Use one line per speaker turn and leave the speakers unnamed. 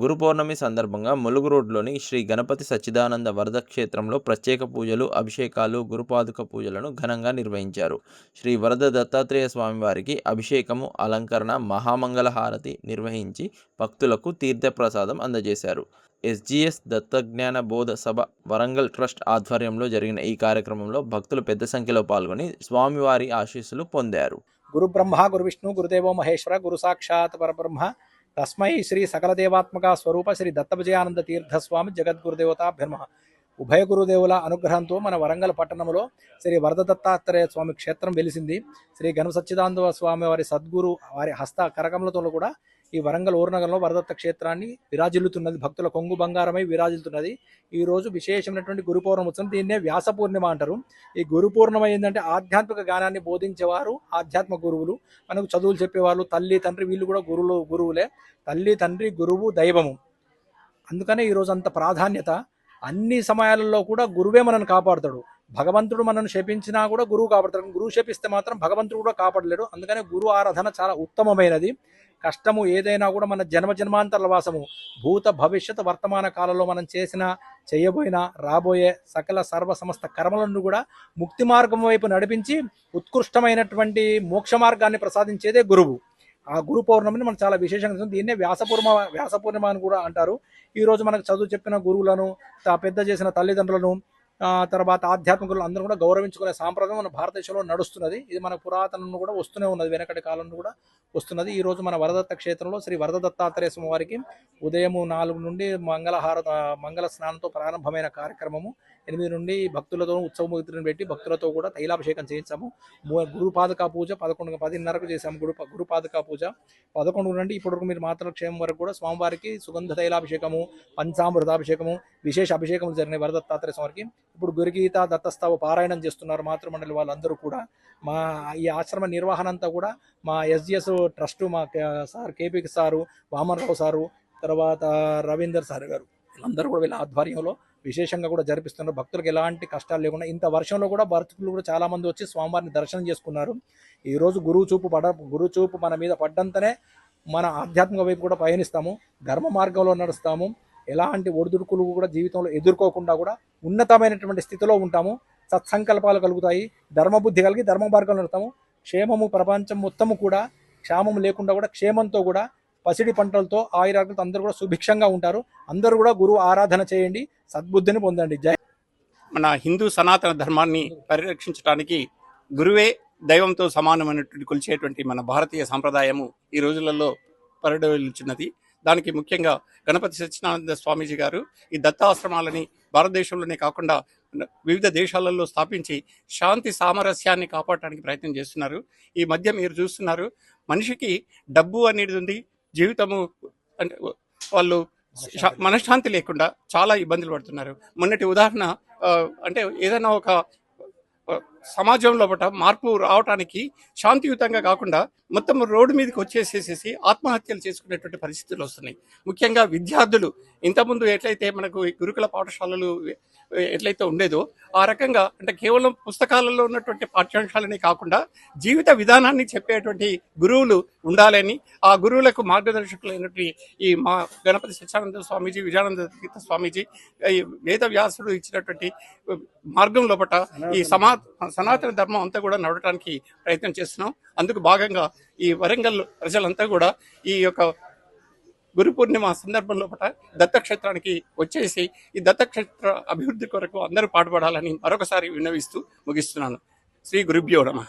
గురు పౌర్ణమి సందర్భంగా ములుగు రోడ్లోని శ్రీ గణపతి సచ్చిదానంద వరద క్షేత్రంలో ప్రత్యేక పూజలు, అభిషేకాలు, గురుపాదుక పూజలను ఘనంగా నిర్వహించారు. శ్రీ వరద దత్తాత్రేయ స్వామివారికి అభిషేకము, అలంకరణ, మహామంగళ హారతి నిర్వహించి భక్తులకు తీర్థప్రసాదం అందజేశారు. ఎస్జీఎస్ దత్తజ్ఞాన బోధ సభ వరంగల్ ట్రస్ట్ ఆధ్వర్యంలో జరిగిన ఈ కార్యక్రమంలో భక్తులు పెద్ద సంఖ్యలో పాల్గొని స్వామివారి ఆశీస్సులు పొందారు.
గురు బ్రహ్మ గురు విష్ణు గురుదేవో మహేశ్వర గురు సాక్షాత్ పరబ్రహ్మ తస్మై శ్రీ సకల దేవాత్మక స్వరూప శ్రీ దత్తవిజయానంద తీర్థస్వామి జగద్గురుదేవతాభ్యర్మ. ఉభయ గురుదేవుల అనుగ్రహంతో మన వరంగల్ పట్టణంలో శ్రీ వరద దత్తాత్రేయ స్వామి క్షేత్రం వెలిసింది. శ్రీ గణపతి సచ్చిదానంద స్వామి వారి సద్గురు వారి హస్త కరకములతో కూడా ఈ వరంగల్ ఊరనగరంలో వరదత్త క్షేత్రాన్ని విరాజిల్లుతున్నది. భక్తుల కొంగు బంగారమై విరాజిల్లుతున్నది. ఈ రోజు విశేషమైనటువంటి గురు పౌర్ణమి ఉత్సవం. దీన్నే వ్యాస పూర్ణిమ అంటారు. ఈ గురు పూర్ణిమ ఏంటంటే ఆధ్యాత్మిక జ్ఞానాన్ని బోధించేవారు ఆధ్యాత్మ గురువులు, మనకు చదువులు చెప్పేవాళ్ళు, తల్లి తండ్రి, వీళ్ళు కూడా గురువులే. తల్లి తండ్రి గురువు దైవము. అందుకనే ఈరోజు అంత ప్రాధాన్యత. అన్ని సమయాలలో కూడా గురువే మనల్ని కాపాడుతాడు. భగవంతుడు మనల్ని శపించినా కూడా గురువు కాపాడుతాడు. గురువు శపిస్తే మాత్రం భగవంతుడు కూడా కాపాడలేడు. అందుకనే గురు ఆరాధన చాలా ఉత్తమమైనది. కష్టము ఏదైనా కూడా మన జన్మాంతరాల వాసము. భూత భవిష్యత్ వర్తమాన కాలంలో మనం చేసిన, చేయబోయిన, రాబోయే సకల సర్వ సమస్త కర్మలను కూడా ముక్తి మార్గం వైపు నడిపించి ఉత్కృష్టమైనటువంటి మోక్ష మార్గాన్ని ప్రసాదించేదే గురువు. ఆ గురు పౌర్ణమిని మనం చాలా విశేషంగా దీన్నే వ్యాస పూర్ణిమ అని కూడా అంటారు. ఈరోజు మనకు చదువు చెప్పిన గురువులను, పెద్ద చేసిన తల్లిదండ్రులను, తర్వాత ఆధ్యాత్మికులు అందరూ కూడా గౌరవించుకునే సాంప్రదాయం మన భారతదేశంలో నడుస్తున్నది. ఇది మన పురాతనంలో కూడా వస్తూనే ఉన్నది, వెనకటి కాలంలో కూడా వస్తున్నది. ఈరోజు మన వరదత్త క్షేత్రంలో శ్రీ వరద దత్తాత్రేయ స్వామి వారికి ఉదయం 4 నుండి మంగళ స్నానంతో ప్రారంభమైన కార్యక్రమము. 8 నుండి భక్తులతో ఉత్సవమూర్తిని పెట్టి భక్తులతో కూడా తైలాభిషేకం చేయించాము. గురుపాదుకా పూజ 10:30కు చేశాము. గురుపాదుకా పూజ 11 నుండి ఇప్పటివరకు మీరు మాత్రం క్షేమం వరకు కూడా స్వామివారికి సుగంధ తైలాభిషేకము, పంచామృతాభిషేకము, విశేష అభిషేకములు జరిగినాయి వరదత్తాత్రేయ స్వామికి. ఇప్పుడు గురుగీత దత్తస్థావ పారాయణం చేస్తున్నారు మాతృమండలి వాళ్ళందరూ కూడా. మా ఈ ఆశ్రమ నిర్వహణ అంతా కూడా మా ఎస్జిఎస్ ట్రస్టు, మా sir KP sir, Vamanarao sir, తర్వాత రవీందర్ సార్ గారు, వీళ్ళందరూ కూడా వీళ్ళ ఆధ్వర్యంలో విశేషంగా కూడా జరిపిస్తున్నారు. భక్తులకు ఎలాంటి కష్టాలు లేకుండా ఇంత వర్షంలో కూడా భక్తులు కూడా చాలామంది వచ్చి స్వామివారిని దర్శనం చేసుకున్నారు. ఈరోజు గురువు చూపు మన మీద పడ్డంతనే మన ఆధ్యాత్మిక వైపు కూడా పయనిస్తాము, ధర్మ మార్గంలో నడుస్తాము. ఎలాంటి ఒడిదుడుకులు కూడా జీవితంలో ఎదుర్కోకుండా కూడా ఉన్నతమైనటువంటి స్థితిలో ఉంటాము. సత్సంకల్పాలు కలుగుతాయి, ధర్మబుద్ధి కలిగి ధర్మ మార్గంలో నడుస్తాము. క్షేమము, ప్రపంచం మొత్తము కూడా క్షేమం లేకుండా కూడా క్షేమంతో కూడా పసిడి పంటలతో ఆయురాగ్రత అందరూ కూడా సుభిక్షంగా ఉంటారు. అందరూ కూడా గురువు ఆరాధన చేయండి, సద్బుద్ధిని పొందండి. జై.
మన హిందూ సనాతన ధర్మాన్ని పరిరక్షించడానికి గురువే దైవంతో సమానమైనటువంటి కొలిచేటువంటి మన భారతీయ సాంప్రదాయము ఈ రోజులలో పరిడవిల్లుచున్నది. దానికి ముఖ్యంగా గణపతి సచ్చిదానంద స్వామీజీ గారు ఈ దత్తాశ్రమాలని భారతదేశంలోనే కాకుండా వివిధ దేశాలలో స్థాపించి శాంతి సామరస్యాన్ని కాపాడటానికి ప్రయత్నం చేస్తున్నారు. ఈ మధ్య మీరు చూస్తున్నారు, మనిషికి డబ్బు అనేది ఉంది, జీవితము అంటే వాళ్ళు మనశ్శాంతి లేకుండా చాలా ఇబ్బందులు పడుతున్నారు. మొన్నటి ఉదాహరణ అంటే ఏదైనా ఒక సమాజంలో మార్పు రావడానికి శాంతియుతంగా కాకుండా మొత్తం రోడ్డు మీదకి వచ్చేసేసి ఆత్మహత్యలు చేసుకునేటువంటి పరిస్థితులు వస్తున్నాయి. ముఖ్యంగా విద్యార్థులు ఇంతకుముందు ఎట్లయితే మనకు గురుకుల పాఠశాలలు ఎట్లయితే ఉండేదో ఆ రకంగా అంటే కేవలం పుస్తకాలలో ఉన్నటువంటి పాఠ్యాంశాలని కాకుండా జీవిత విధానాన్ని చెప్పేటువంటి గురువులు ఉండాలని, ఆ గురువులకు మార్గదర్శకులైనటువంటి ఈ మా గణపతి సచ్చిదానంద స్వామీజీ, విజయానంద తీర్థ స్వామీజీ, ఈ వేద వ్యాసుడు ఇచ్చినటువంటి మార్గం లోపట ఈ సనాతన ధర్మం అంతా కూడా నడవడానికి ప్రయత్నం చేస్తున్నాం. అందుకు భాగంగా ఈ వరంగల్ ప్రజలంతా కూడా ఈ యొక్క గురు పూర్ణిమ సందర్భంలో దత్తక్షేత్రానికి వచ్చేసి ఈ దత్తక్షేత్ర అభివృద్ధి కొరకు అందరూ పాటుపడాలని మరొకసారి విన్నవిస్తూ ముగిస్తున్నాను. శ్రీ గురుభ్యో నమః.